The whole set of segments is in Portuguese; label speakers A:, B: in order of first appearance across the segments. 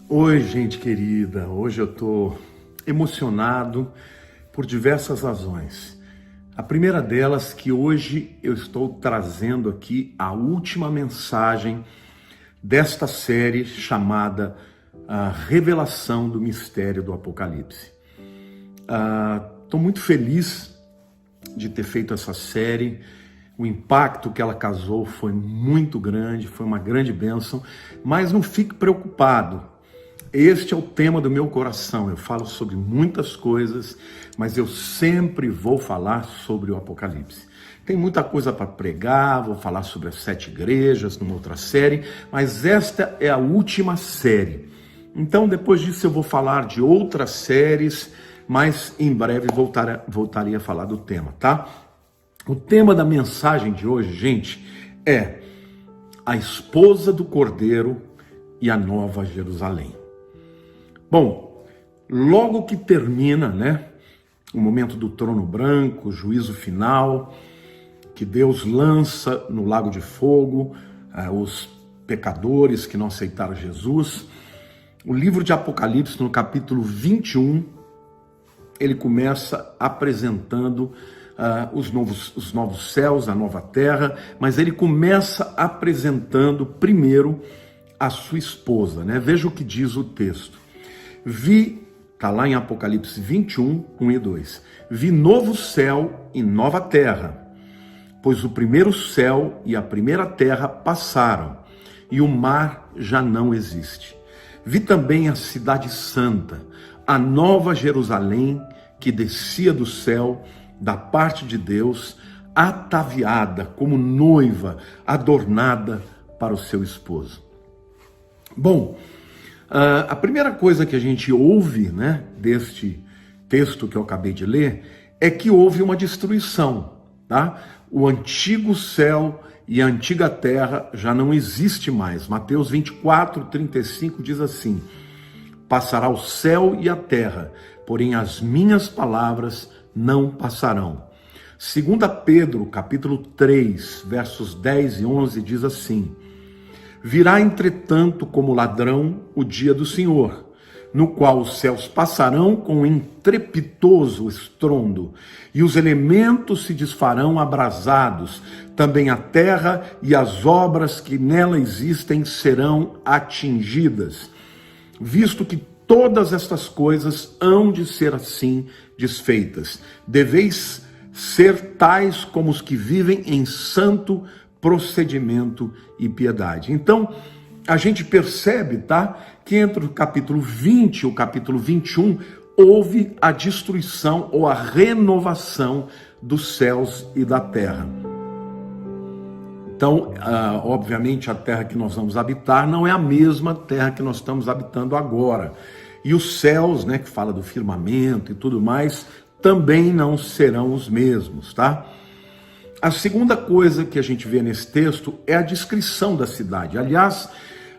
A: Oi, gente querida. Hoje eu estou emocionado por diversas razões. A primeira delas que hoje eu estou trazendo aqui a última mensagem desta série chamada A Revelação do Mistério do Apocalipse. Estou muito feliz de ter feito essa série. O impacto que ela causou foi muito grande, foi uma grande bênção, mas não fique preocupado. Este é o tema do meu coração. Eu falo sobre muitas coisas, mas eu sempre vou falar sobre o Apocalipse. Tem muita coisa para pregar, vou falar sobre as 7 igrejas numa outra série, mas esta é a última série. Então, depois disso eu vou falar de outras séries, mas em breve voltarei a falar do tema, tá? O tema da mensagem de hoje, gente, é a esposa do Cordeiro e a Nova Jerusalém. Bom, logo que termina, o momento do trono branco, o juízo final, que Deus lança no lago de fogo os pecadores que não aceitaram Jesus, o livro de Apocalipse, no capítulo 21, ele começa apresentando os novos céus, a nova terra, mas ele começa apresentando primeiro a sua esposa, Veja o que diz o texto. Está lá em Apocalipse 21, 1 e 2. Vi novo céu e nova terra, pois o primeiro céu e a primeira terra passaram, e o mar já não existe. Vi também a cidade santa, a nova Jerusalém, que descia do céu, da parte de Deus, ataviada como noiva, adornada para o seu esposo. Bom, a primeira coisa que a gente ouve, deste texto que eu acabei de ler, é que houve uma destruição, tá? O antigo céu e a antiga terra já não existe mais. Mateus 24, 35 diz assim: passará o céu e a terra, porém as minhas palavras não passarão. 2 Pedro, capítulo 3, versos 10 e 11 diz assim: virá, entretanto, como ladrão o dia do Senhor, no qual os céus passarão com um estrepitoso estrondo, e os elementos se desfarão abrasados, também a terra e as obras que nela existem serão atingidas, visto que todas estas coisas hão de ser assim desfeitas. Deveis ser tais como os que vivem em santo procedimento e piedade. Então, a gente percebe, que entre o capítulo 20 e o capítulo 21, houve a destruição ou a renovação dos céus e da terra. Então, obviamente, a terra que nós vamos habitar não é a mesma terra que nós estamos habitando agora. E os céus, que fala do firmamento e tudo mais, também não serão os mesmos, tá? A segunda coisa que a gente vê nesse texto é a descrição da cidade. Aliás,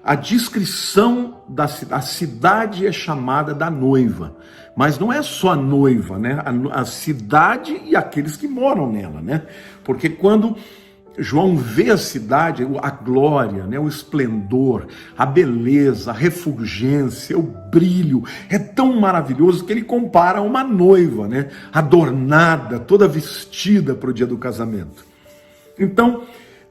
A: a descrição da cidade, a cidade é chamada da noiva, mas não é só a noiva, a cidade e aqueles que moram nela, Porque quando João vê a cidade, a glória, o esplendor, a beleza, a refulgência, o brilho, é tão maravilhoso que ele compara a uma noiva, adornada, toda vestida para o dia do casamento. Então,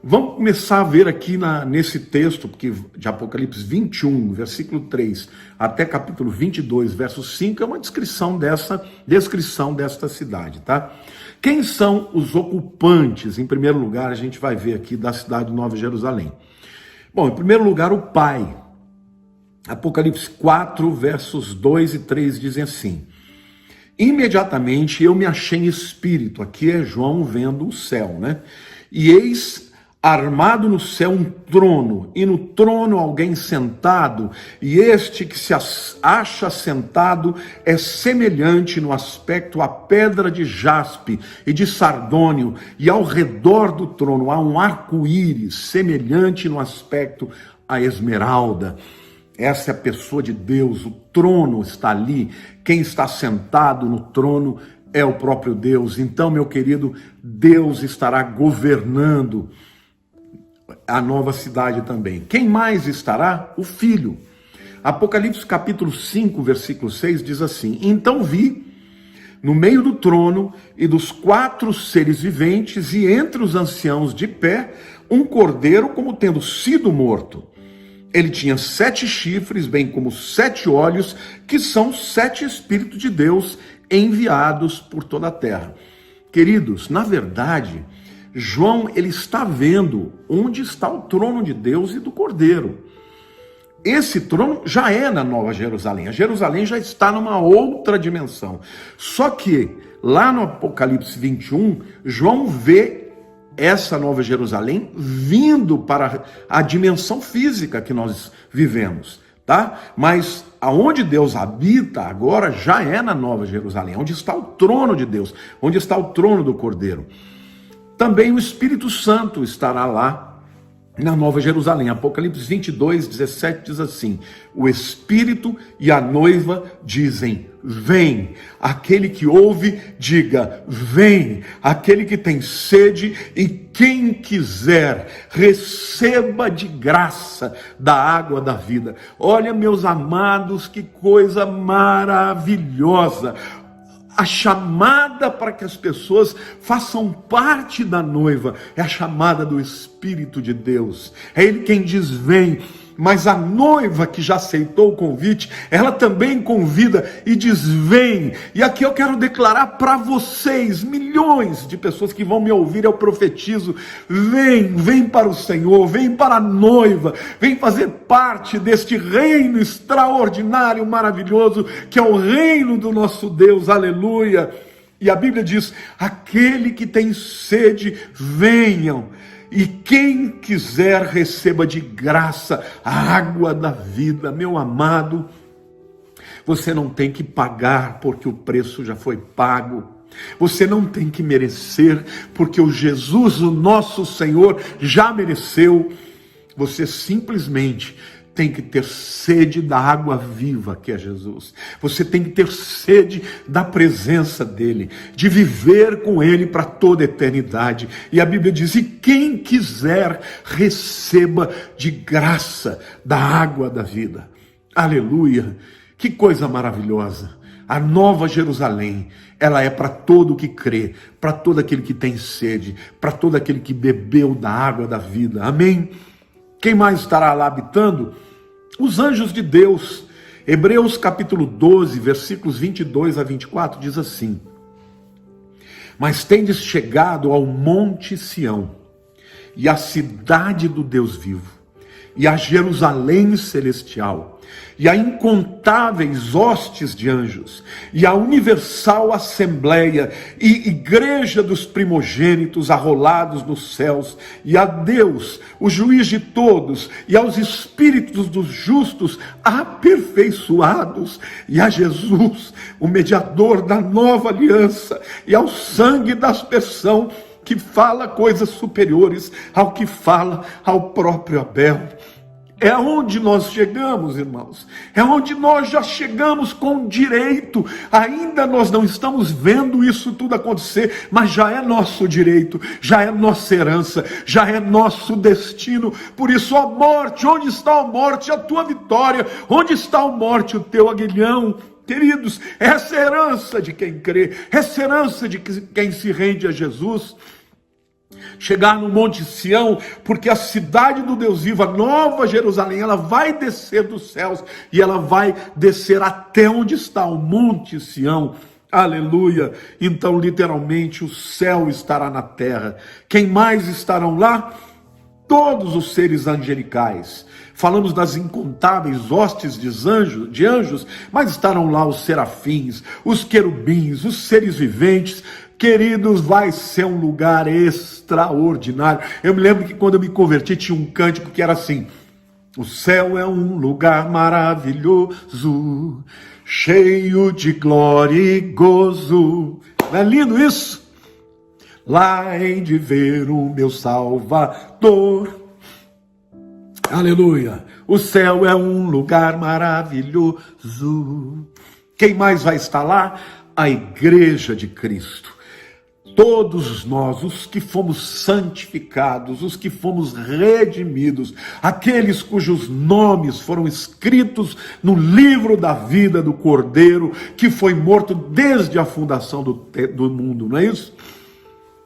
A: vamos começar a ver aqui nesse texto, porque de Apocalipse 21, versículo 3, até capítulo 22, verso 5, é uma descrição desta cidade, tá? Quem são os ocupantes? Em primeiro lugar, a gente vai ver aqui da cidade de Nova Jerusalém. Bom, em primeiro lugar, o Pai. Apocalipse 4, versos 2 e 3 dizem assim: imediatamente eu me achei em espírito, aqui é João vendo o céu, e eis armado no céu um trono, e no trono alguém sentado, e este que se acha sentado é semelhante no aspecto à pedra de jaspe e de sardônio, e ao redor do trono há um arco-íris, semelhante no aspecto à esmeralda. Essa é a pessoa de Deus, o trono está ali, quem está sentado no trono é o próprio Deus. Então, meu querido, Deus estará governando a nova cidade também. Quem mais estará? O Filho. Apocalipse capítulo 5, versículo 6 diz assim: então vi no meio do trono e dos 4 seres viventes e entre os anciãos de pé, um cordeiro como tendo sido morto. Ele tinha 7 chifres, bem como 7 olhos, que são 7 Espíritos de Deus enviados por toda a terra. Queridos, na verdade, João ele está vendo onde está o trono de Deus e do Cordeiro. Esse trono já é na Nova Jerusalém. A Jerusalém já está numa outra dimensão. Só que lá no Apocalipse 21, João vê essa Nova Jerusalém vindo para a dimensão física que nós vivemos, tá? Mas aonde Deus habita agora já é na Nova Jerusalém, onde está o trono de Deus, onde está o trono do Cordeiro. Também o Espírito Santo estará lá na Nova Jerusalém. Apocalipse 22, 17 diz assim: o Espírito e a noiva dizem, vem. Aquele que ouve, diga, vem. Aquele que tem sede e quem quiser, receba de graça da água da vida. Olha, meus amados, que coisa maravilhosa. A chamada para que as pessoas façam parte da noiva é a chamada do Espírito de Deus. É Ele quem diz vem, mas a noiva que já aceitou o convite, ela também convida e diz vem. E aqui eu quero declarar para vocês, milhões de pessoas que vão me ouvir, eu profetizo, vem para o Senhor, vem para a noiva, vem fazer parte deste reino extraordinário, maravilhoso, que é o reino do nosso Deus, aleluia. E a Bíblia diz, aquele que tem sede, venham. E quem quiser receba de graça a água da vida. Meu amado, você não tem que pagar porque o preço já foi pago. Você não tem que merecer porque o Jesus, o nosso Senhor, já mereceu. Você simplesmente tem que ter sede da água viva que é Jesus. Você tem que ter sede da presença dele, de viver com ele para toda a eternidade. E a Bíblia diz, e quem quiser receba de graça da água da vida. Aleluia! Que coisa maravilhosa! A Nova Jerusalém, ela é para todo o que crê, para todo aquele que tem sede, para todo aquele que bebeu da água da vida. Amém? Quem mais estará lá habitando? Os anjos de Deus. Hebreus capítulo 12, versículos 22 a 24, diz assim: mas tendes chegado ao monte Sião, e à cidade do Deus vivo, e a Jerusalém celestial, e a incontáveis hostes de anjos, e a universal assembleia, e igreja dos primogênitos arrolados nos céus, e a Deus, o juiz de todos, e aos espíritos dos justos aperfeiçoados, e a Jesus, o mediador da nova aliança, e ao sangue da aspersão, que fala coisas superiores ao que fala ao próprio Abel. É onde nós chegamos, irmãos. É onde nós já chegamos com direito. Ainda nós não estamos vendo isso tudo acontecer, mas já é nosso direito, já é nossa herança, já é nosso destino. Por isso, ó morte, onde está a morte, a tua vitória? Onde está a morte, o teu aguilhão? Queridos, essa é a herança de quem crê, essa é a herança de quem se rende a Jesus. Chegar no Monte Sião, porque a cidade do Deus vivo, a Nova Jerusalém, ela vai descer dos céus e ela vai descer até onde está o Monte Sião. Aleluia! Então, literalmente, o céu estará na terra. Quem mais estarão lá? Todos os seres angelicais. Falamos das incontáveis hostes de anjos, mas estarão lá os serafins, os querubins, os seres viventes. Queridos, vai ser um lugar extraordinário. Eu me lembro que quando eu me converti tinha um cântico que era assim: o céu é um lugar maravilhoso, cheio de glória e gozo. Não é lindo isso? Lá hei de ver o meu Salvador. Aleluia! O céu é um lugar maravilhoso. Quem mais vai estar lá? A igreja de Cristo. todos nós, os que fomos santificados, os que fomos redimidos, aqueles cujos nomes foram escritos no livro da vida do Cordeiro, que foi morto desde a fundação do mundo, não é isso?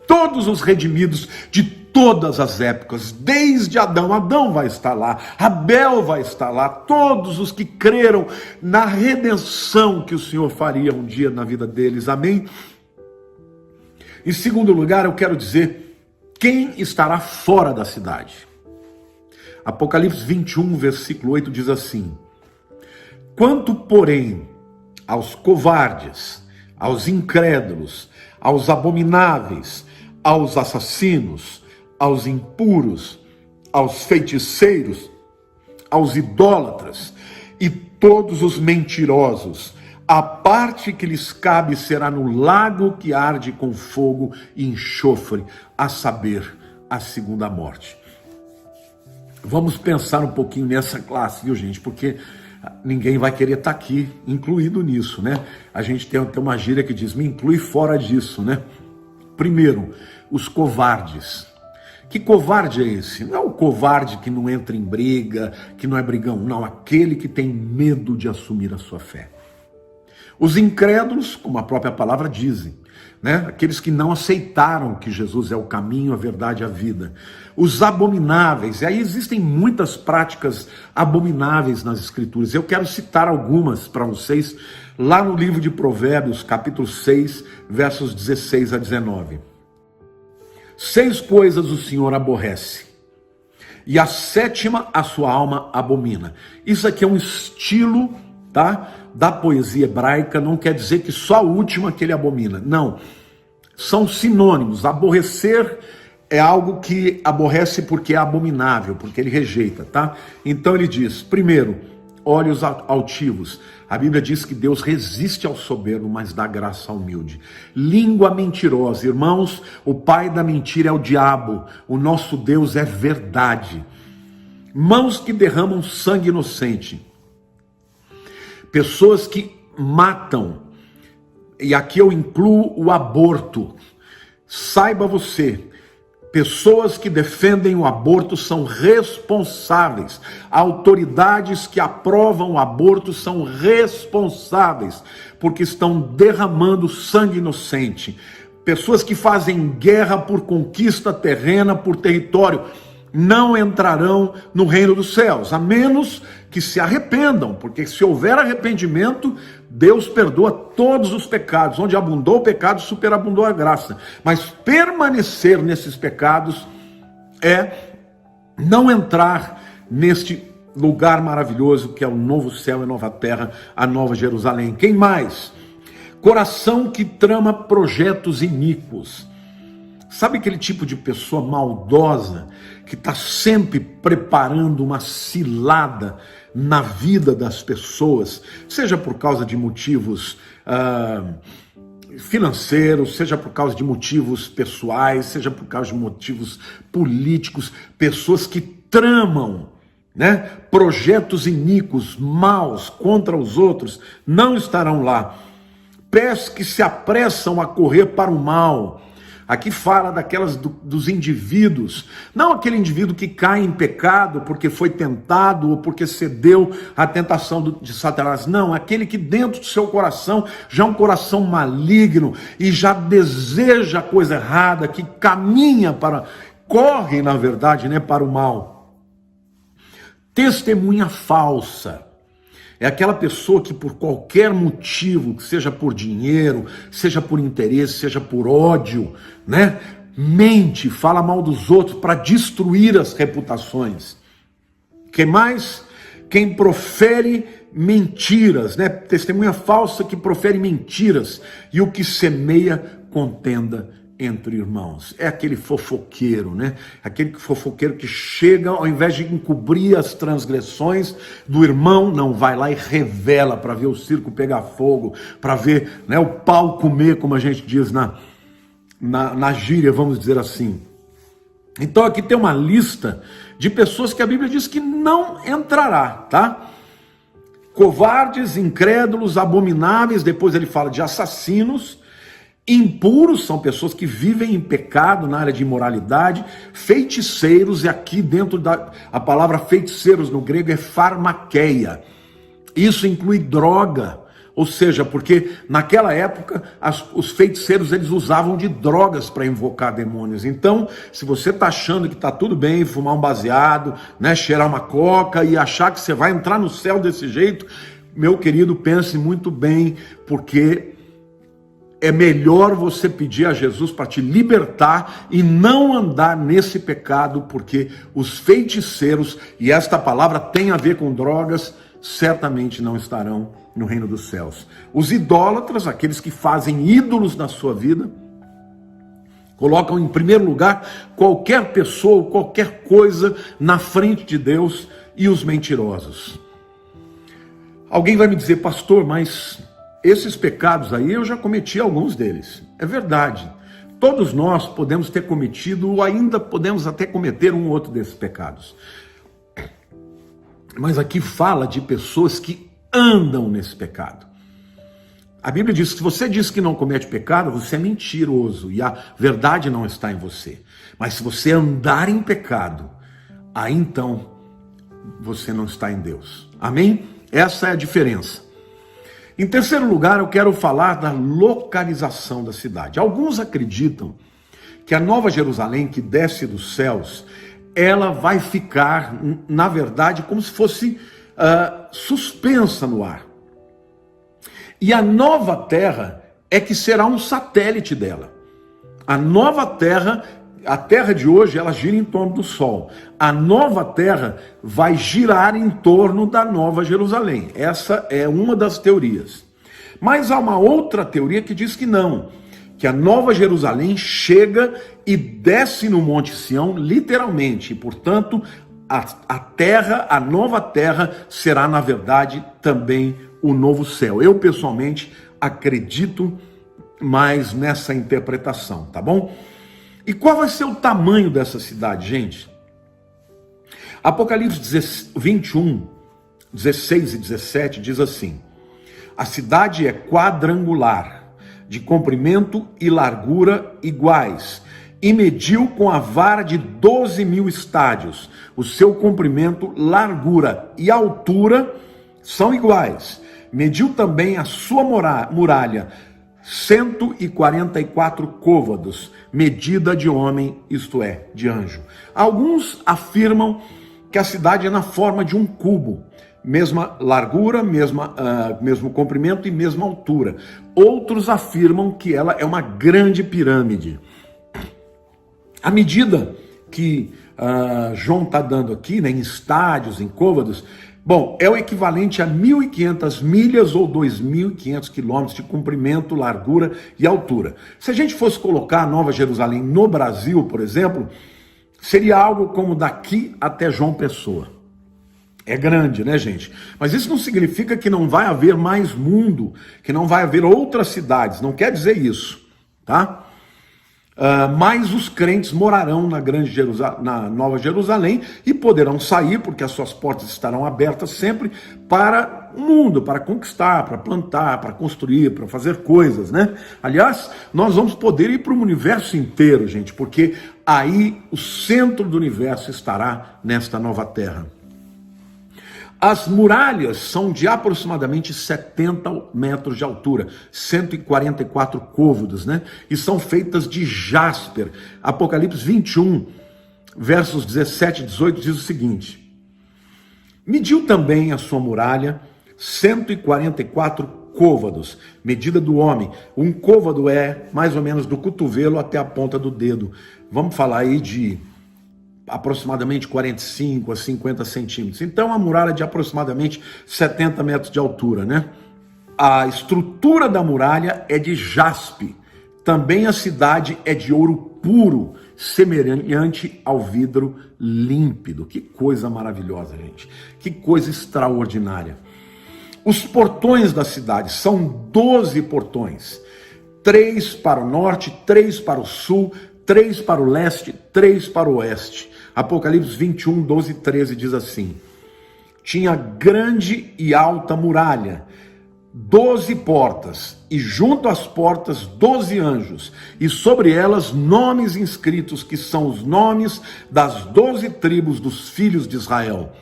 A: Todos os redimidos de todas as épocas, desde Adão. Adão vai estar lá, Abel vai estar lá, todos os que creram na redenção que o Senhor faria um dia na vida deles, amém? Em segundo lugar, eu quero dizer quem estará fora da cidade. Apocalipse 21, versículo 8 diz assim: quanto, porém, aos covardes, aos incrédulos, aos abomináveis, aos assassinos, aos impuros, aos feiticeiros, aos idólatras e todos os mentirosos, a parte que lhes cabe será no lago que arde com fogo e enxofre, a saber, a segunda morte. Vamos pensar um pouquinho nessa classe, viu, gente? Porque ninguém vai querer estar aqui incluído nisso, né? A gente tem uma gíria que diz, me inclui fora disso, né? Primeiro, os covardes. Que covarde é esse? Não é o covarde que não entra em briga, que não é brigão, não. Aquele que tem medo de assumir a sua fé. Os incrédulos, como a própria palavra diz, né? Aqueles que não aceitaram que Jesus é o caminho, a verdade e a vida. Os abomináveis, e aí existem muitas práticas abomináveis nas Escrituras. Eu quero citar algumas para vocês, lá no livro de Provérbios, capítulo 6, versos 16 a 19. 6 coisas o Senhor aborrece, e a 7ª a sua alma abomina. Isso aqui é um estilo, tá, da poesia hebraica, não quer dizer que só a última que ele abomina, não, são sinônimos. Aborrecer é algo que aborrece porque é abominável, porque ele rejeita, tá? Então ele diz, primeiro, olhos altivos. A Bíblia diz que Deus resiste ao soberbo, mas dá graça ao humilde. Língua mentirosa. Irmãos, o pai da mentira é o diabo. O nosso Deus é verdade. Mãos que derramam sangue inocente. Pessoas que matam. E aqui eu incluo o aborto. Saiba você, pessoas que defendem o aborto são responsáveis. Autoridades que aprovam o aborto são responsáveis, porque estão derramando sangue inocente. Pessoas que fazem guerra por conquista terrena, por território, não entrarão no reino dos céus, a menos que se arrependam, porque se houver arrependimento, Deus perdoa todos os pecados. Onde abundou o pecado, superabundou a graça. Mas permanecer nesses pecados é não entrar neste lugar maravilhoso que é o novo céu e nova terra, a nova Jerusalém. Quem mais? Coração que trama projetos iníquos. Sabe aquele tipo de pessoa maldosa que está sempre preparando uma cilada na vida das pessoas, seja por causa de motivos financeiros, seja por causa de motivos pessoais, seja por causa de motivos políticos, pessoas que tramam, né, projetos iníquos, maus contra os outros, não estarão lá. Pés que se apressam a correr para o mal. Aqui fala dos indivíduos, não aquele indivíduo que cai em pecado porque foi tentado ou porque cedeu à tentação de Satanás. Não, aquele que dentro do seu coração já é um coração maligno e já deseja a coisa errada, que corre na verdade, né, para o mal. Testemunha falsa. É aquela pessoa que por qualquer motivo, seja por dinheiro, seja por interesse, seja por ódio, né, mente, fala mal dos outros para destruir as reputações. Quem mais? Quem profere mentiras, né? Testemunha falsa que profere mentiras e o que semeia contenda entre irmãos. É aquele fofoqueiro, né? Aquele fofoqueiro que chega, ao invés de encobrir as transgressões do irmão, não, vai lá e revela para ver o circo pegar fogo, para ver, né, o pau comer, como a gente diz na gíria, vamos dizer assim. Então aqui tem uma lista de pessoas que a Bíblia diz que não entrará, tá? Covardes, incrédulos, abomináveis, depois ele fala de assassinos, Impuros são pessoas que vivem em pecado na área de imoralidade. Feiticeiros, e aqui dentro a palavra feiticeiros no grego é pharmakeia. Isso inclui droga, ou seja, porque naquela época os feiticeiros eles usavam de drogas para invocar demônios. Então, se você está achando que está tudo bem fumar um baseado, né, cheirar uma coca e achar que você vai entrar no céu desse jeito, meu querido, pense muito bem, porque é melhor você pedir a Jesus para te libertar e não andar nesse pecado, porque os feiticeiros, e esta palavra tem a ver com drogas, certamente não estarão no reino dos céus. Os idólatras, aqueles que fazem ídolos na sua vida, colocam em primeiro lugar qualquer pessoa, qualquer coisa na frente de Deus, e os mentirosos. Alguém vai me dizer, pastor, mas esses pecados aí eu já cometi alguns deles. É verdade. Todos nós podemos ter cometido, ou ainda podemos até cometer um ou outro desses pecados. Mas aqui fala de pessoas que andam nesse pecado. A Bíblia diz que se você diz que não comete pecado, você é mentiroso e a verdade não está em você. Mas se você andar em pecado, aí então você não está em Deus. Amém? Essa é a diferença. Em terceiro lugar, eu quero falar da localização da cidade. Alguns acreditam que a Nova Jerusalém, que desce dos céus, ela vai ficar, na verdade, como se fosse suspensa no ar. E a nova terra é que será um satélite dela. A nova terra, a terra de hoje, ela gira em torno do sol. A nova terra vai girar em torno da Nova Jerusalém. Essa é uma das teorias. Mas há uma outra teoria que diz que não, que a Nova Jerusalém chega e desce no Monte Sião, literalmente, e, portanto, a terra, a nova terra, será, na verdade, também o novo céu. Eu, pessoalmente, acredito mais nessa interpretação, tá bom? E qual vai ser o tamanho dessa cidade, gente? Apocalipse 21, 16 e 17 diz assim: a cidade é quadrangular, de comprimento e largura iguais, e mediu com a vara de 12.000 estádios. O seu comprimento, largura e altura são iguais. Mediu também a sua muralha, 144 côvados, medida de homem, isto é, de anjo. Alguns afirmam que a cidade é na forma de um cubo, mesma largura, mesmo comprimento e mesma altura. Outros afirmam que ela é uma grande pirâmide. A medida que João está dando aqui, né, em estádios, em côvados, bom, é o equivalente a 1.500 milhas ou 2.500 quilômetros de comprimento, largura e altura. Se a gente fosse colocar a Nova Jerusalém no Brasil, por exemplo, seria algo como daqui até João Pessoa. É grande, né, gente? Mas isso não significa que não vai haver mais mundo, que não vai haver outras cidades. Não quer dizer isso, tá? Mas os crentes morarão na Nova Jerusalém e poderão sair, porque as suas portas estarão abertas sempre para o mundo, para conquistar, para plantar, para construir, para fazer coisas, né? Aliás, nós vamos poder ir para o universo inteiro, gente, porque aí o centro do universo estará nesta nova terra. As muralhas são de aproximadamente 70 metros de altura, 144 côvados, né? E são feitas de jasper. Apocalipse 21, versos 17 e 18 diz o seguinte: mediu também a sua muralha 144 côvados, medida do homem. Um côvado é mais ou menos do cotovelo até a ponta do dedo. Vamos falar aí de aproximadamente 45 a 50 centímetros. Então, a muralha é de aproximadamente 70 metros de altura, né? A estrutura da muralha é de jaspe. Também a cidade é de ouro puro, semelhante ao vidro límpido. Que coisa maravilhosa, gente. Que coisa extraordinária. Os portões da cidade são 12 portões. 3 para o norte, 3 para o sul, 3 para o leste, 3 para o oeste. Apocalipse 21, 12 e 13 diz assim: tinha grande e alta muralha, 12 portas, e junto às portas 12 anjos, e sobre elas nomes inscritos, que são os nomes das 12 tribos dos filhos de Israel.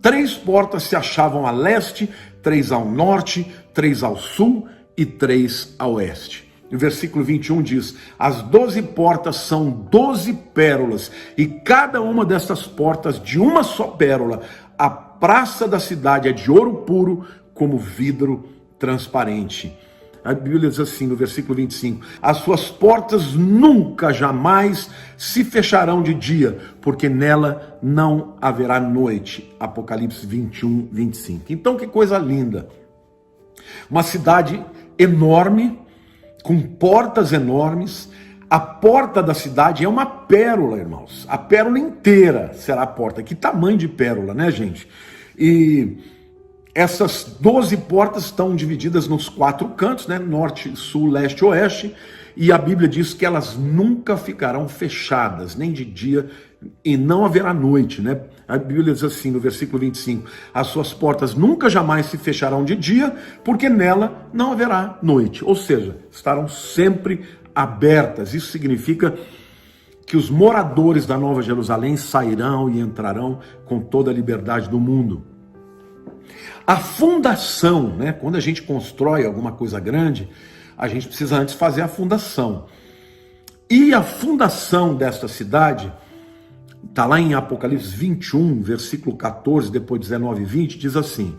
A: 3 portas se achavam a leste, 3 ao norte, 3 ao sul e 3 a oeste. O versículo 21 diz: as 12 portas são 12 pérolas, e cada uma dessas portas de uma só pérola. A praça da cidade é de ouro puro, como vidro transparente. A Bíblia diz assim no versículo 25: as suas portas nunca, jamais se fecharão de dia, porque nela não haverá noite. Apocalipse 21, 25. Então, que coisa linda. Uma cidade enorme, com portas enormes. A porta da cidade é uma pérola, irmãos. A pérola inteira será a porta. Que tamanho de pérola, né, gente? E essas 12 portas estão divididas nos 4 cantos, né? Norte, sul, leste, oeste. E a Bíblia diz que elas nunca ficarão fechadas, nem de dia, e não haverá noite, né? A Bíblia diz assim no versículo 25: as suas portas nunca jamais se fecharão de dia, porque nela não haverá noite. Ou seja, estarão sempre abertas. Isso significa que os moradores da Nova Jerusalém sairão e entrarão com toda a liberdade do mundo. A fundação, né? Quando a gente constrói alguma coisa grande, a gente precisa antes fazer a fundação. E a fundação desta cidade está lá em Apocalipse 21, versículo 14, depois 19 e 20, diz assim: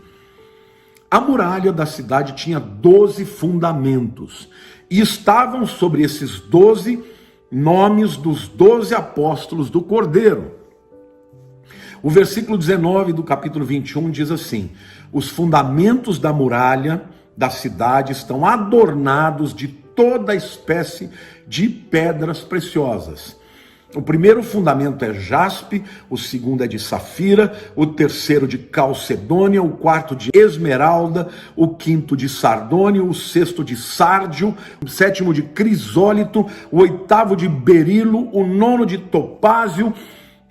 A: a muralha da cidade tinha 12 fundamentos, e estavam sobre esses 12 nomes dos 12 apóstolos do Cordeiro. O versículo 19 do capítulo 21 diz assim: os fundamentos da muralha da cidade estão adornados de toda espécie de pedras preciosas. O primeiro fundamento é jaspe, o segundo é de safira, o terceiro de calcedônia, o quarto de esmeralda, o quinto de sardônio, o sexto de sárdio, o sétimo de crisólito, o oitavo de berilo, o nono de topázio,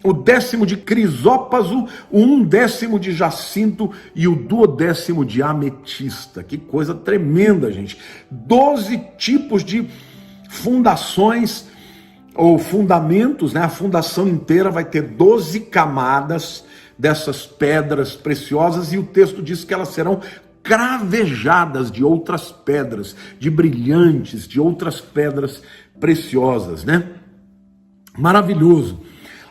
A: o 10º de crisópaso, o 11º de jacinto e o 12º de ametista. Que coisa tremenda, gente. 12 tipos de fundações ou fundamentos, né? A fundação inteira vai ter 12 camadas dessas pedras preciosas, e o texto diz que elas serão cravejadas de outras pedras, de brilhantes, de outras pedras preciosas, né? Maravilhoso.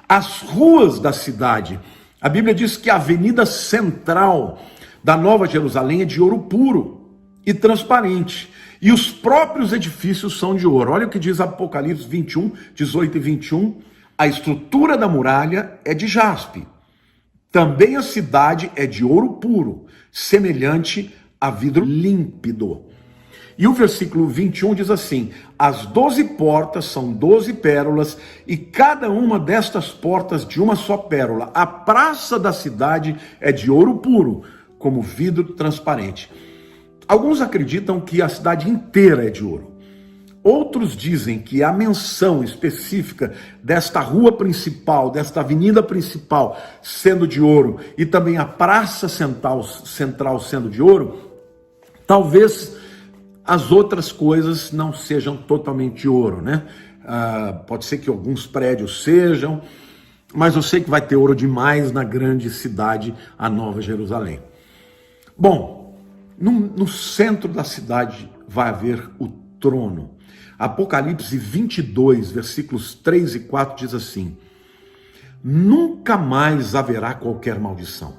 A: As ruas da cidade, a Bíblia diz que a avenida central da Nova Jerusalém é de ouro puro e transparente, e os próprios edifícios são de ouro. Olha o que diz Apocalipse 21, 18 e 21. A estrutura da muralha é de jaspe. Também a cidade é de ouro puro, semelhante a vidro límpido. E o versículo 21 diz assim: as 12 portas são 12 pérolas, e cada uma destas portas de uma só pérola. A praça da cidade é de ouro puro, como vidro transparente. Alguns acreditam que a cidade inteira é de ouro. Outros dizem que a menção específica desta rua principal, desta avenida principal sendo de ouro, e também a praça central sendo de ouro, talvez as outras coisas não sejam totalmente de ouro, né? Pode ser que alguns prédios sejam, mas eu sei que vai ter ouro demais na grande cidade, a Nova Jerusalém. Bom, no centro da cidade vai haver o trono. Apocalipse 22, versículos 3 e 4 diz assim: nunca mais haverá qualquer maldição.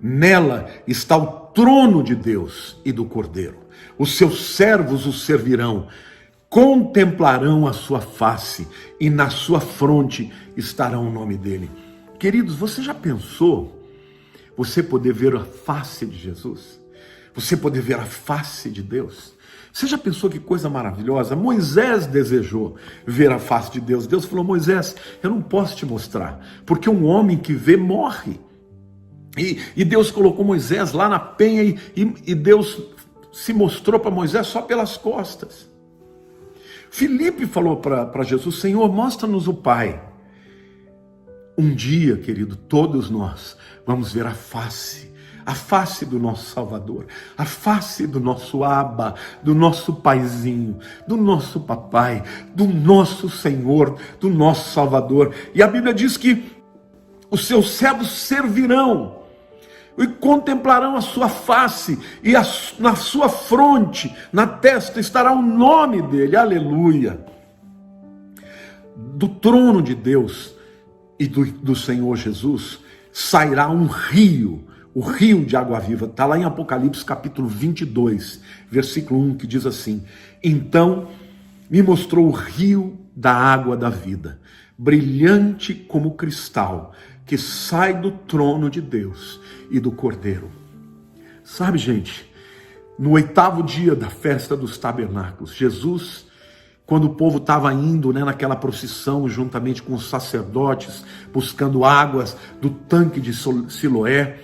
A: Nela está o trono de Deus e do Cordeiro. Os seus servos o servirão, contemplarão a sua face, e na sua fronte estará o nome dele. Queridos, você já pensou você poder ver a face de Jesus? Você poder ver a face de Deus? Você já pensou que coisa maravilhosa? Moisés desejou ver a face de Deus. Deus falou: Moisés, eu não posso te mostrar, porque um homem que vê morre. E Deus colocou Moisés lá na penha, e Deus se mostrou para Moisés só pelas costas. Filipe falou para Jesus: Senhor, mostra-nos o Pai. Um dia, querido, todos nós vamos ver a face a face do nosso Salvador, a face do nosso Abba, do nosso Paizinho, do nosso Papai, do nosso Senhor, do nosso Salvador. E a Bíblia diz que os seus servos servirão e contemplarão a sua face, e na sua fronte, na testa, estará o nome dele. Aleluia! Do trono de Deus e do Senhor Jesus sairá um rio, o rio de água viva. Está lá em Apocalipse capítulo 22, versículo 1, que diz assim: então me mostrou o rio da água da vida, brilhante como cristal, que sai do trono de Deus e do Cordeiro. Sabe, gente, no 8º dia da festa dos tabernáculos, Jesus, quando o povo estava indo, naquela procissão, juntamente com os sacerdotes, buscando águas do tanque de Siloé,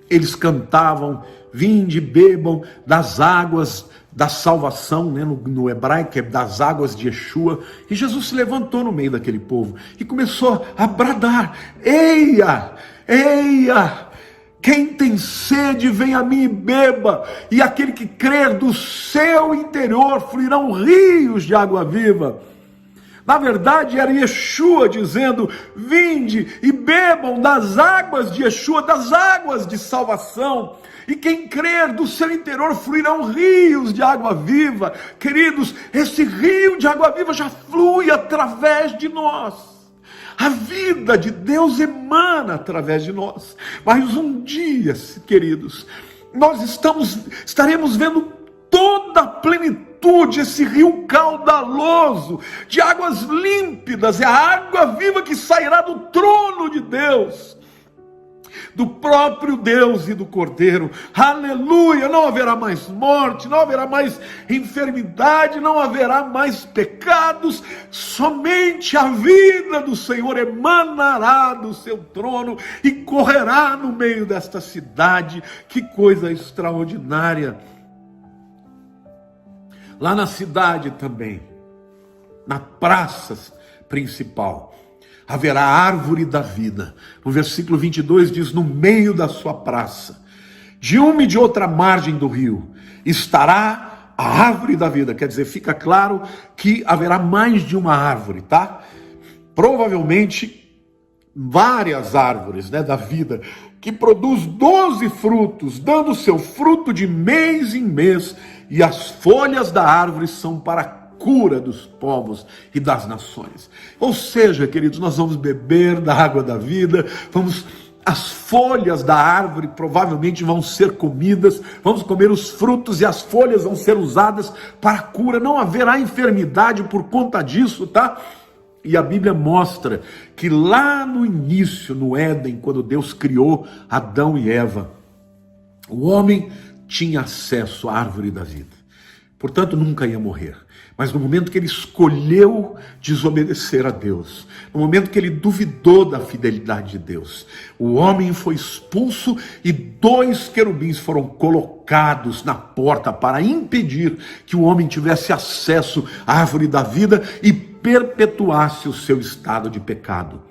A: eles cantavam: vinde, bebam das águas da salvação, no hebraico é das águas de Yeshua. E Jesus se levantou no meio daquele povo e começou a bradar: eia, eia, quem tem sede, vem a mim e beba, e aquele que crer, do seu interior fluirão rios de água viva. Na verdade, era Yeshua dizendo: vinde e bebam das águas de Yeshua, das águas de salvação. E quem crer, do seu interior fluirão rios de água viva. Queridos, esse rio de água viva já flui através de nós. A vida de Deus emana através de nós. Mas um dia, queridos, nós estaremos vendo toda a plenitude, esse rio caudaloso, de águas límpidas. É a água viva que sairá do trono de Deus, do próprio Deus e do Cordeiro. Aleluia! Não haverá mais morte, não haverá mais enfermidade, não haverá mais pecados. Somente a vida do Senhor emanará do seu trono e correrá no meio desta cidade. Que coisa extraordinária! Lá na cidade também, na praça principal, haverá a árvore da vida. No versículo 22 diz: no meio da sua praça, de uma e de outra margem do rio, estará a árvore da vida. Quer dizer, fica claro que haverá mais de uma árvore, tá? Provavelmente várias árvores, da vida, que produz 12 frutos, dando seu fruto de mês em mês, e as folhas da árvore são para cura dos povos e das nações. Ou seja, queridos, nós vamos beber da água da vida, as folhas da árvore provavelmente vão ser comidas, vamos comer os frutos e as folhas vão ser usadas para a cura. Não haverá enfermidade por conta disso, tá? E a Bíblia mostra que lá no início, no Éden, quando Deus criou Adão e Eva, o homem tinha acesso à árvore da vida. Portanto, nunca ia morrer. Mas no momento que ele escolheu desobedecer a Deus, no momento que ele duvidou da fidelidade de Deus, o homem foi expulso e 2 querubins foram colocados na porta para impedir que o homem tivesse acesso à árvore da vida e perpetuasse o seu estado de pecado.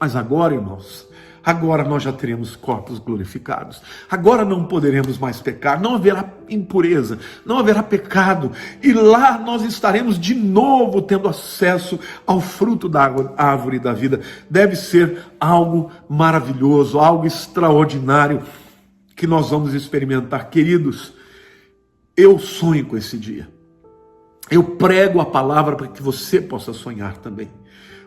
A: Mas agora, irmãos, agora nós já teremos corpos glorificados. Agora não poderemos mais pecar, não haverá impureza, não haverá pecado. E lá nós estaremos de novo tendo acesso ao fruto da árvore da vida. Deve ser algo maravilhoso, algo extraordinário que nós vamos experimentar. Queridos, eu sonho com esse dia. Eu prego a palavra para que você possa sonhar também.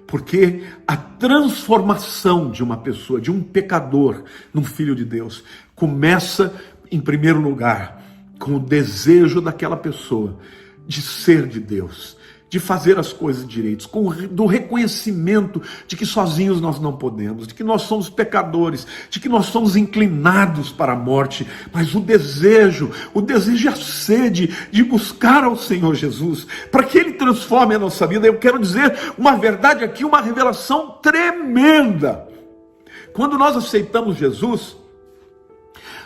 A: Porque a transformação de uma pessoa, de um pecador, num filho de Deus, começa, em primeiro lugar, com o desejo daquela pessoa de ser de Deus, de fazer as coisas direitas, do reconhecimento de que sozinhos nós não podemos, de que nós somos pecadores, de que nós somos inclinados para a morte, mas o desejo e a sede de buscar ao Senhor Jesus, para que Ele transforme a nossa vida. Eu quero dizer uma verdade aqui, uma revelação tremenda. Quando nós aceitamos Jesus,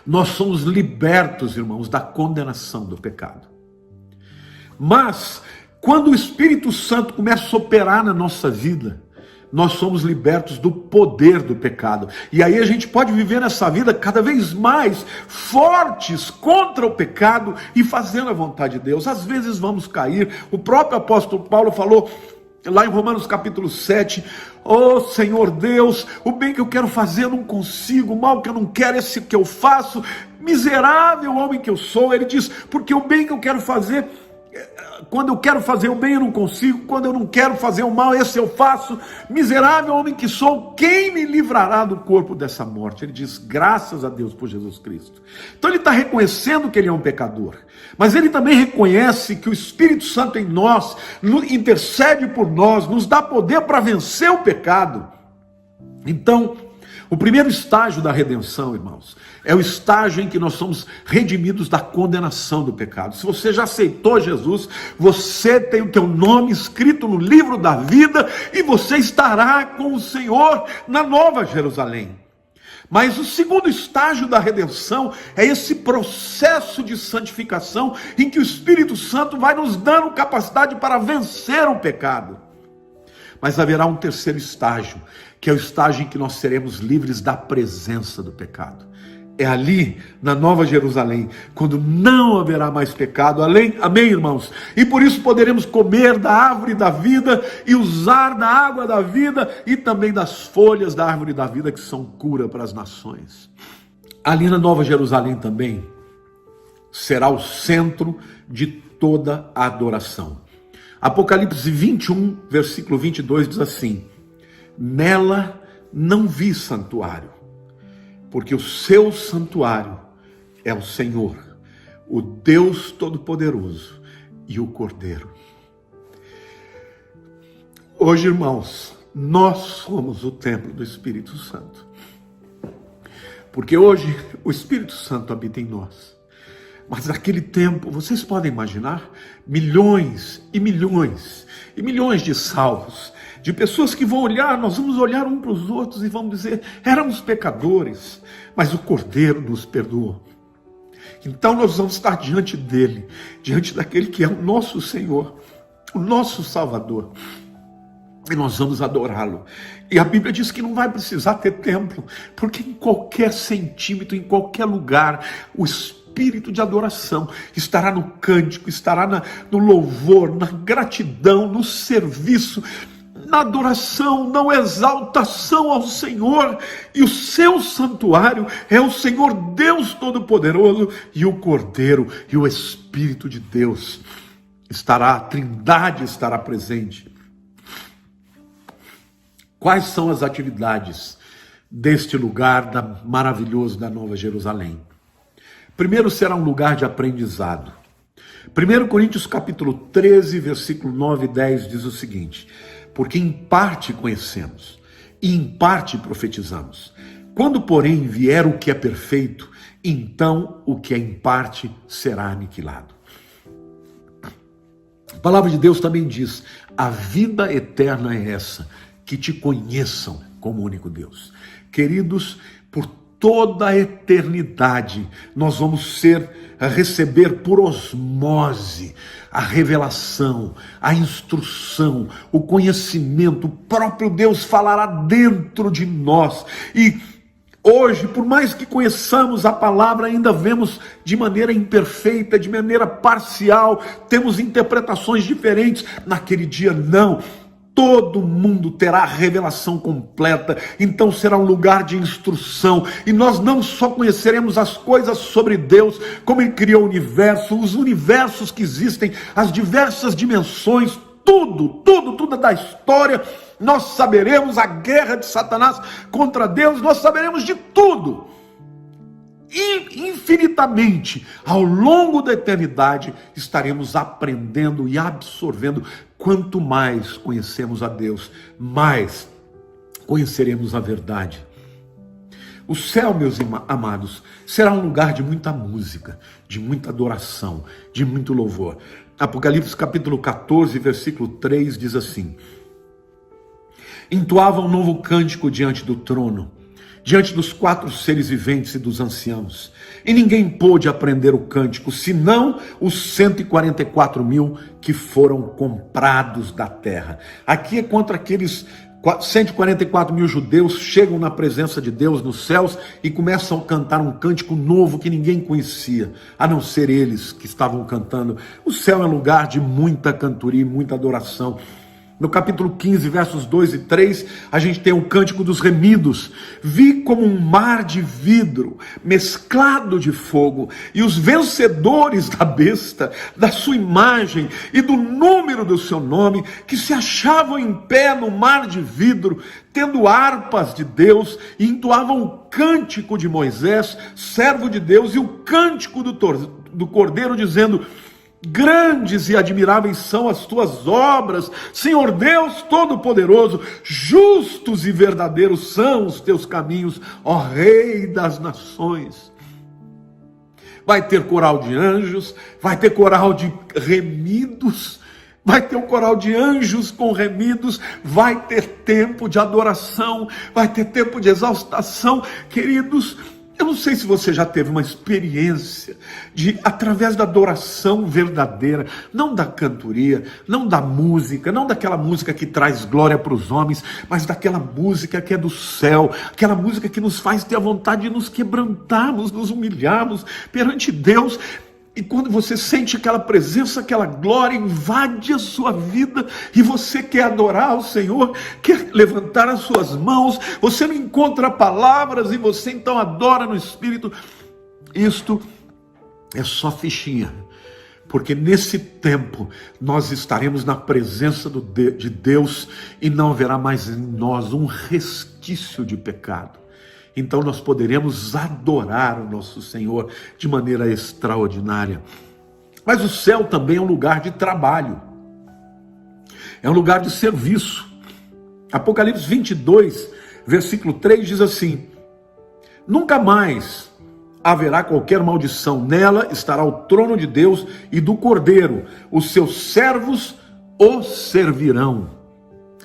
A: nós somos libertos, irmãos, da condenação do pecado. Mas quando o Espírito Santo começa a operar na nossa vida, nós somos libertos do poder do pecado. E aí a gente pode viver nessa vida cada vez mais fortes contra o pecado e fazendo a vontade de Deus. Às vezes vamos cair. O próprio apóstolo Paulo falou lá em Romanos capítulo 7, ó Senhor Deus, o bem que eu quero fazer eu não consigo, o mal que eu não quero esse que eu faço, miserável homem que eu sou. Ele diz, porque o bem que eu quero fazer, quando eu quero fazer o bem eu não consigo, quando eu não quero fazer o mal, esse eu faço. Miserável homem que sou, quem me livrará do corpo dessa morte? Ele diz, graças a Deus por Jesus Cristo. Então ele está reconhecendo que ele é um pecador, mas ele também reconhece que o Espírito Santo em nós intercede por nós, nos dá poder para vencer o pecado. Então, o primeiro estágio da redenção, irmãos, é o estágio em que nós somos redimidos da condenação do pecado. Se você já aceitou Jesus, você tem o teu nome escrito no livro da vida e você estará com o Senhor na Nova Jerusalém. Mas o segundo estágio da redenção é esse processo de santificação em que o Espírito Santo vai nos dando capacidade para vencer o pecado. Mas haverá um terceiro estágio, que é o estágio em que nós seremos livres da presença do pecado. É ali, na Nova Jerusalém, quando não haverá mais pecado, amém, irmãos? E por isso poderemos comer da árvore da vida e usar da água da vida e também das folhas da árvore da vida, que são cura para as nações. Ali na Nova Jerusalém também será o centro de toda a adoração. Apocalipse 21, versículo 22 diz assim, nela não vi santuário, porque o seu santuário é o Senhor, o Deus Todo-Poderoso e o Cordeiro. Hoje, irmãos, nós somos o templo do Espírito Santo, porque hoje o Espírito Santo habita em nós. Mas naquele tempo, vocês podem imaginar, milhões e milhões e milhões de salvos, de pessoas que vão olhar, nós vamos olhar um para os outros e vamos dizer, éramos pecadores, mas o Cordeiro nos perdoou. Então nós vamos estar diante dele, diante daquele que é o nosso Senhor, o nosso Salvador, e nós vamos adorá-lo. E a Bíblia diz que não vai precisar ter templo, porque em qualquer centímetro, em qualquer lugar, o espírito de adoração estará no cântico, estará no louvor, na gratidão, no serviço, na adoração, na exaltação ao Senhor. E o seu santuário é o Senhor Deus Todo-Poderoso e o Cordeiro, e o Espírito de Deus estará, a Trindade estará presente. Quais são as atividades deste lugar maravilhoso da Nova Jerusalém? Primeiro, será um lugar de aprendizado. 1 Coríntios capítulo 13, versículo 9 e 10 diz o seguinte, porque em parte conhecemos e em parte profetizamos. Quando, porém, vier o que é perfeito, então o que é em parte será aniquilado. A palavra de Deus também diz, a vida eterna é essa, que te conheçam como único Deus. Queridos, por toda a eternidade, nós vamos receber por osmose a revelação, a instrução, o conhecimento. O próprio Deus falará dentro de nós. E hoje, por mais que conheçamos a palavra, ainda vemos de maneira imperfeita, de maneira parcial, temos interpretações diferentes. Naquele dia, não. Todo mundo terá a revelação completa, então será um lugar de instrução, e nós não só conheceremos as coisas sobre Deus, como Ele criou o universo, os universos que existem, as diversas dimensões, tudo da história, nós saberemos a guerra de Satanás contra Deus, nós saberemos de tudo. E infinitamente, ao longo da eternidade, estaremos aprendendo e absorvendo. Quanto mais conhecemos a Deus, mais conheceremos a verdade. O céu, meus amados, será um lugar de muita música, de muita adoração, de muito louvor. Apocalipse capítulo 14, versículo 3 diz assim, entoava um novo cântico diante do trono, diante dos 4 seres viventes e dos anciãos. E ninguém pôde aprender o cântico, senão os 144 mil que foram comprados da terra. Aqui é contra aqueles 144 mil judeus chegam na presença de Deus nos céus e começam a cantar um cântico novo que ninguém conhecia, a não ser eles que estavam cantando. O céu é lugar de muita cantoria e muita adoração. No capítulo 15, versos 2 e 3, a gente tem o cântico dos remidos. Vi como um mar de vidro, mesclado de fogo, e os vencedores da besta, da sua imagem e do número do seu nome, que se achavam em pé no mar de vidro, tendo harpas de Deus, e entoavam o cântico de Moisés, servo de Deus, e o cântico do Cordeiro, dizendo: grandes e admiráveis são as tuas obras, Senhor Deus Todo-Poderoso, justos e verdadeiros são os teus caminhos, ó Rei das nações. Vai ter coral de anjos, vai ter coral de remidos, vai ter um coral de anjos com remidos, vai ter tempo de adoração, vai ter tempo de exaltação, queridos. Eu não sei se você já teve uma experiência de, através da adoração verdadeira, não da cantoria, não da música, não daquela música que traz glória para os homens, mas daquela música que é do céu, aquela música que nos faz ter a vontade de nos quebrantarmos, nos humilharmos perante Deus. E quando você sente aquela presença, aquela glória invade a sua vida e você quer adorar o Senhor, quer levantar as suas mãos, você não encontra palavras e você então adora no Espírito. Isto é só fichinha, porque nesse tempo nós estaremos na presença de Deus e não haverá mais em nós um resquício de pecado. Então nós poderemos adorar o nosso Senhor de maneira extraordinária. Mas o céu também é um lugar de trabalho, é um lugar de serviço. Apocalipse 22, versículo 3 diz assim: nunca mais haverá qualquer maldição, nela estará o trono de Deus e do Cordeiro, os seus servos o servirão.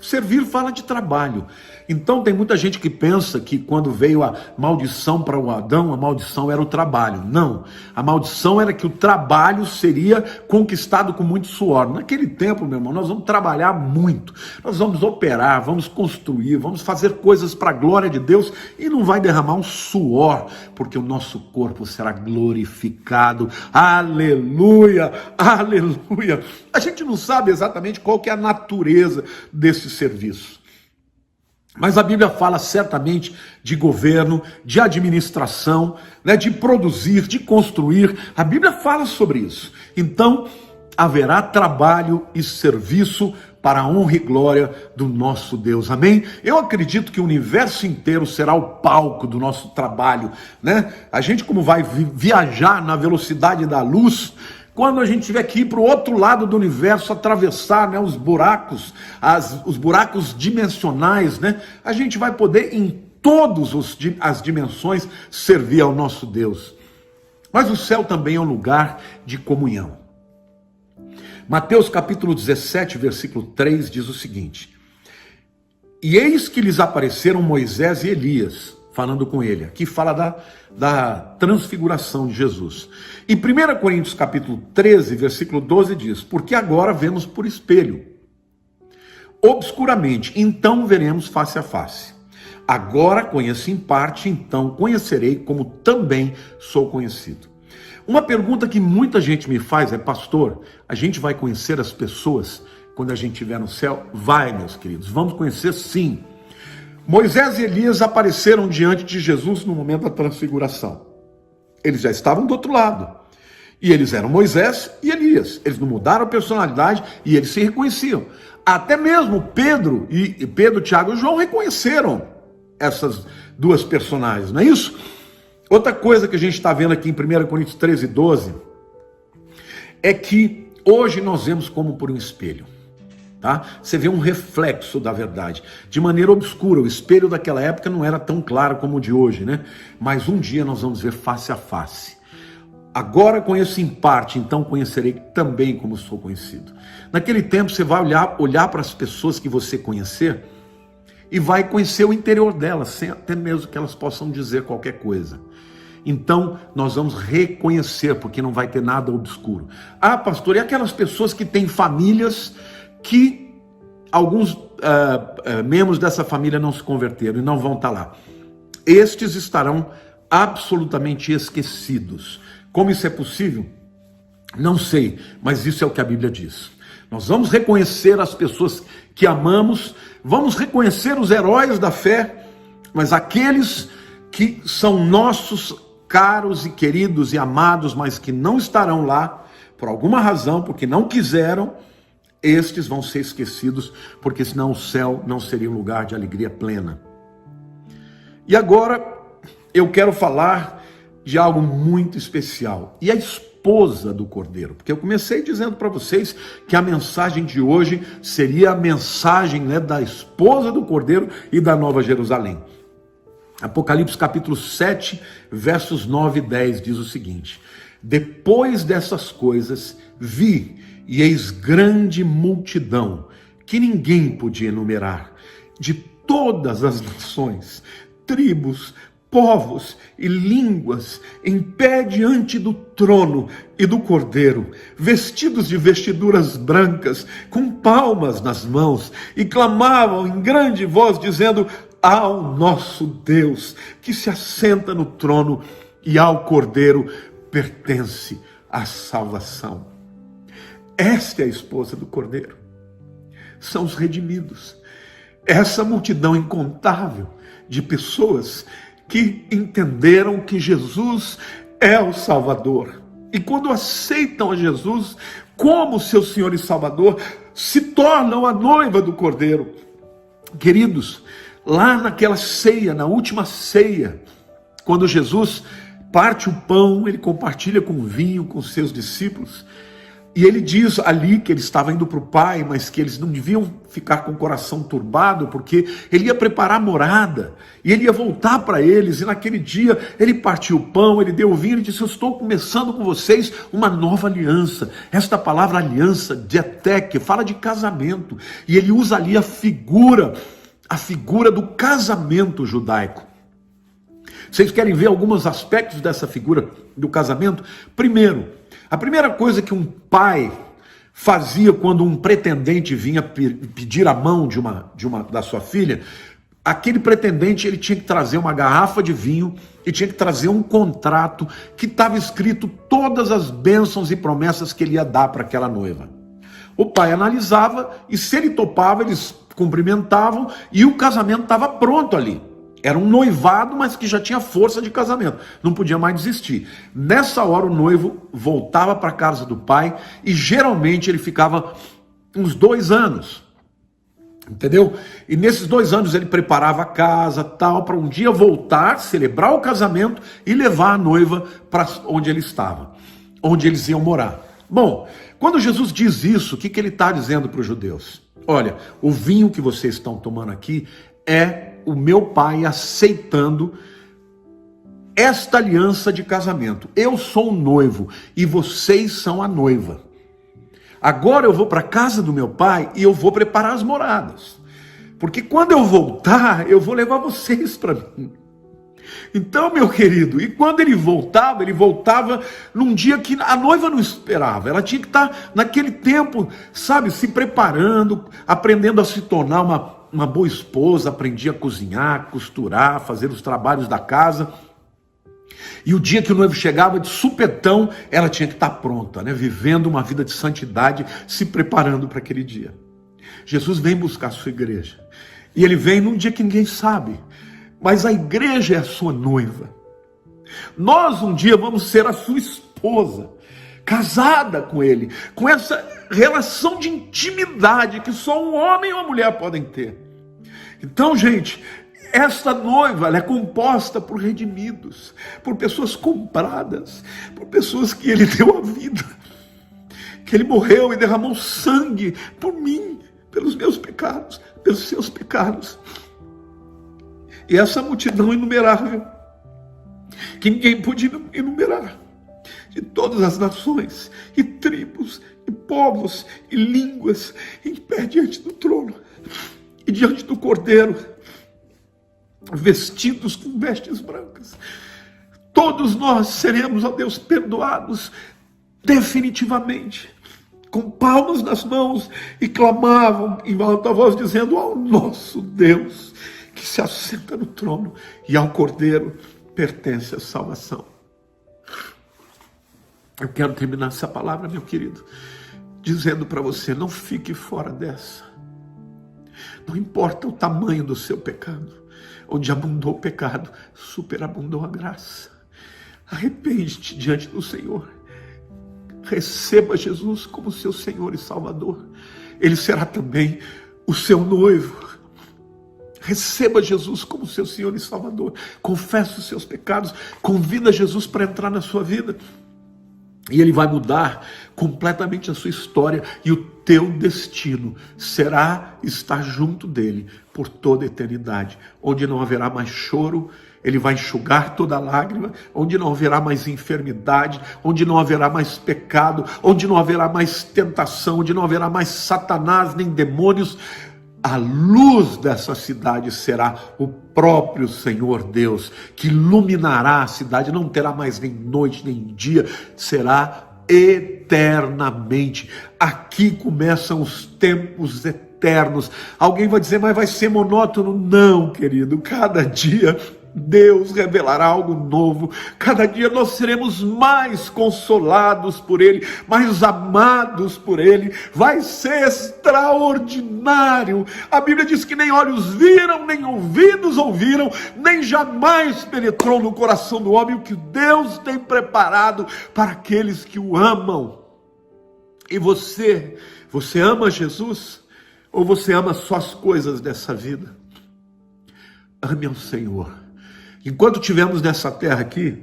A: Servir fala de trabalho. Então tem muita gente que pensa que quando veio a maldição para o Adão, a maldição era o trabalho. Não, a maldição era que o trabalho seria conquistado com muito suor. Naquele tempo, meu irmão, nós vamos trabalhar muito, nós vamos operar, vamos construir, vamos fazer coisas para a glória de Deus e não vai derramar um suor, porque o nosso corpo será glorificado. Aleluia, aleluia. A gente não sabe exatamente qual que é a natureza desse serviço. Mas a Bíblia fala certamente de governo, de administração, né, de produzir, de construir. A Bíblia fala sobre isso. Então, haverá trabalho e serviço para a honra e glória do nosso Deus. Amém? Eu acredito que o universo inteiro será o palco do nosso trabalho, né? A gente, como vai viajar na velocidade da luz, quando a gente tiver que ir para o outro lado do universo, atravessar, né, os buracos, os buracos dimensionais, né, a gente vai poder em todas as dimensões servir ao nosso Deus. Mas o céu também é um lugar de comunhão. Mateus capítulo 17, versículo 3 diz o seguinte: e eis que lhes apareceram Moisés e Elias, falando com ele. Aqui fala da transfiguração de Jesus. E 1 Coríntios capítulo 13, versículo 12 diz: porque agora vemos por espelho, obscuramente, então veremos face a face. Agora conheço em parte, então conhecerei como também sou conhecido. Uma pergunta que muita gente me faz é: pastor, a gente vai conhecer as pessoas quando a gente estiver no céu? Vai, meus queridos, vamos conhecer sim. Moisés e Elias apareceram diante de Jesus no momento da transfiguração. Eles já estavam do outro lado. E eles eram Moisés e Elias. Eles não mudaram a personalidade e eles se reconheciam. Até mesmo Pedro, Tiago e João reconheceram essas duas personagens, não é isso? Outra coisa que a gente está vendo aqui em 1 Coríntios 13, 12, é que hoje nós vemos como por um espelho. Tá? Você vê um reflexo da verdade, de maneira obscura. O espelho daquela época não era tão claro como o de hoje, né? Mas um dia nós vamos ver face a face. Agora conheço em parte, então conhecerei também como sou conhecido. Naquele tempo você vai olhar para as pessoas que você conhecer e vai conhecer o interior delas, sem até mesmo que elas possam dizer qualquer coisa. Então nós vamos reconhecer, porque não vai ter nada obscuro. Ah, pastor, e aquelas pessoas que têm famílias que alguns membros dessa família não se converteram e não vão estar lá. Estes estarão absolutamente esquecidos. Como isso é possível? Não sei, mas isso é o que a Bíblia diz. Nós vamos reconhecer as pessoas que amamos, vamos reconhecer os heróis da fé, mas aqueles que são nossos caros e queridos e amados, mas que não estarão lá, por alguma razão, porque não quiseram, estes vão ser esquecidos, porque senão o céu não seria um lugar de alegria plena. E agora eu quero falar de algo muito especial, e a esposa do Cordeiro, porque eu comecei dizendo para vocês que a mensagem de hoje seria a mensagem, da esposa do Cordeiro e da Nova Jerusalém. Apocalipse capítulo 7, versos 9 e 10 diz o seguinte: depois dessas coisas vi, e eis grande multidão, que ninguém podia enumerar, de todas as nações, tribos, povos e línguas, em pé diante do trono e do Cordeiro, vestidos de vestiduras brancas, com palmas nas mãos, e clamavam em grande voz, dizendo: ao nosso Deus, que se assenta no trono, e ao Cordeiro pertence a salvação. Esta é a esposa do Cordeiro. São os redimidos. Essa multidão incontável de pessoas que entenderam que Jesus é o Salvador. E quando aceitam a Jesus como seu Senhor e Salvador, se tornam a noiva do Cordeiro. Queridos, lá naquela ceia, na última ceia, quando Jesus parte o pão, ele compartilha com o vinho com seus discípulos, e ele diz ali que ele estava indo para o Pai, mas que eles não deviam ficar com o coração turbado, porque ele ia preparar morada, e ele ia voltar para eles, e naquele dia ele partiu o pão, ele deu o vinho, ele disse: eu estou começando com vocês uma nova aliança. Esta palavra aliança, diateque, fala de casamento, e ele usa ali a figura do casamento judaico. Vocês querem ver alguns aspectos dessa figura do casamento? Primeiro, a primeira coisa que um pai fazia quando um pretendente vinha pedir a mão da sua filha, aquele pretendente ele tinha que trazer uma garrafa de vinho e tinha que trazer um contrato que estava escrito todas as bênçãos e promessas que ele ia dar para aquela noiva. O pai analisava e se ele topava, eles cumprimentavam e o casamento estava pronto ali. Era um noivado, mas que já tinha força de casamento. Não podia mais desistir. Nessa hora, o noivo voltava para a casa do pai e geralmente ele ficava uns 2 anos. Entendeu? E nesses 2 anos ele preparava a casa, tal, para um dia voltar, celebrar o casamento e levar a noiva para onde ele estava, onde eles iam morar. Bom, quando Jesus diz isso, o que ele está dizendo para os judeus? Olha, o vinho que vocês estão tomando aqui é o meu pai aceitando esta aliança de casamento. Eu sou o noivo e vocês são a noiva. Agora eu vou para a casa do meu pai e eu vou preparar as moradas. Porque quando eu voltar, eu vou levar vocês para mim. Então, meu querido, e quando ele voltava num dia que a noiva não esperava. Ela tinha que estar naquele tempo, sabe, se preparando, aprendendo a se tornar uma boa esposa, aprendia a cozinhar, costurar, fazer os trabalhos da casa. E o dia que o noivo chegava, de supetão, ela tinha que estar pronta, vivendo uma vida de santidade, se preparando para aquele dia. Jesus vem buscar a sua igreja. E ele vem num dia que ninguém sabe. Mas a igreja é a sua noiva. Nós um dia vamos ser a sua esposa, casada com ele, com essa relação de intimidade que só um homem e uma mulher podem ter. Então, gente, esta noiva ela é composta por redimidos, por pessoas compradas, por pessoas que ele deu a vida, que ele morreu e derramou sangue por mim, pelos meus pecados, pelos seus pecados. E essa multidão inumerável, que ninguém podia enumerar, de todas as nações, e tribos, e povos, e línguas, em pé diante do trono, e diante do Cordeiro, vestidos com vestes brancas. Todos nós seremos, ó Deus, perdoados definitivamente, com palmas nas mãos, e clamavam em alta voz, dizendo: ao nosso Deus, que se assenta no trono, e ao Cordeiro pertence a salvação. Eu quero terminar essa palavra, meu querido, dizendo para você: não fique fora dessa. Não importa o tamanho do seu pecado, onde abundou o pecado, superabundou a graça. Arrepende-te diante do Senhor. Receba Jesus como seu Senhor e Salvador. Ele será também o seu noivo. Receba Jesus como seu Senhor e Salvador. Confesse os seus pecados. Convida Jesus para entrar na sua vida. E Ele vai mudar completamente a sua história. E o teu destino será estar junto dEle por toda a eternidade. Onde não haverá mais choro, Ele vai enxugar toda lágrima. Onde não haverá mais enfermidade, onde não haverá mais pecado, onde não haverá mais tentação, onde não haverá mais Satanás nem demônios. A luz dessa cidade será o próprio Senhor Deus, que iluminará a cidade. Não terá mais nem noite nem dia, será eternamente. Aqui começam os tempos eternos. Alguém vai dizer: mas vai ser monótono? Não, querido, cada dia Deus revelará algo novo. Cada dia nós seremos mais consolados por Ele, mais amados por Ele. Vai ser extraordinário. A Bíblia diz que nem olhos viram, nem ouvidos ouviram, nem jamais penetrou no coração do homem o que Deus tem preparado para aqueles que o amam. E você ama Jesus? Ou você ama só as coisas dessa vida? Ame ao Senhor. Enquanto estivermos nessa terra aqui,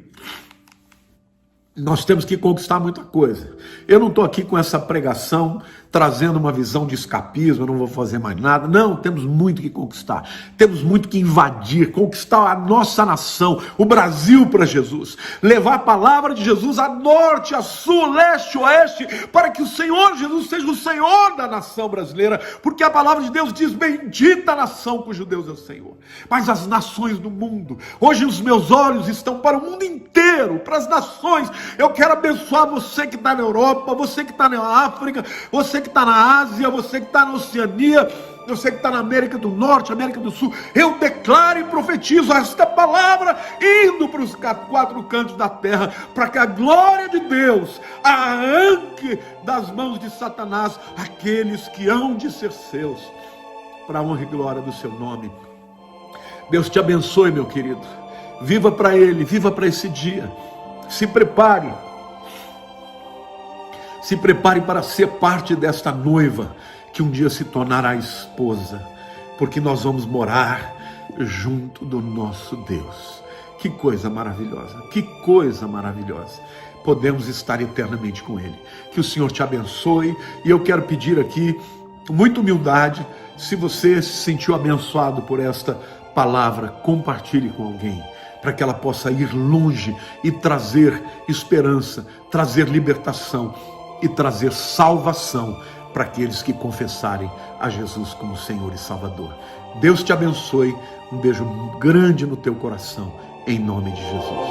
A: nós temos que conquistar muita coisa. Eu não estou aqui com essa pregação trazendo uma visão de escapismo, eu não vou fazer mais nada. Não, temos muito que conquistar. Temos muito que invadir, conquistar a nossa nação, o Brasil para Jesus. Levar a palavra de Jesus a norte, a sul, leste, oeste, para que o Senhor Jesus seja o Senhor da nação brasileira. Porque a palavra de Deus diz: bendita a nação cujo Deus é o Senhor. Mas as nações do mundo, hoje os meus olhos estão para o mundo inteiro, para as nações. Eu quero abençoar você que está na Europa, você que está na África, você que está na Ásia, você que está na Oceania, você que está na América do Norte, América do Sul. Eu declaro e profetizo esta palavra indo para os 4 cantos da terra, para que a glória de Deus arranque das mãos de Satanás aqueles que hão de ser seus, para a honra e glória do seu nome. Deus te abençoe, meu querido. Viva para Ele, viva para esse dia. Se prepare. Se prepare para ser parte desta noiva que um dia se tornará esposa, porque nós vamos morar junto do nosso Deus. Que coisa maravilhosa, que coisa maravilhosa. Podemos estar eternamente com Ele. Que o Senhor te abençoe. E eu quero pedir aqui, com muita humildade, se você se sentiu abençoado por esta palavra, compartilhe com alguém, para que ela possa ir longe e trazer esperança, trazer libertação e trazer salvação para aqueles que confessarem a Jesus como Senhor e Salvador. Deus te abençoe, um beijo grande no teu coração, em nome de Jesus.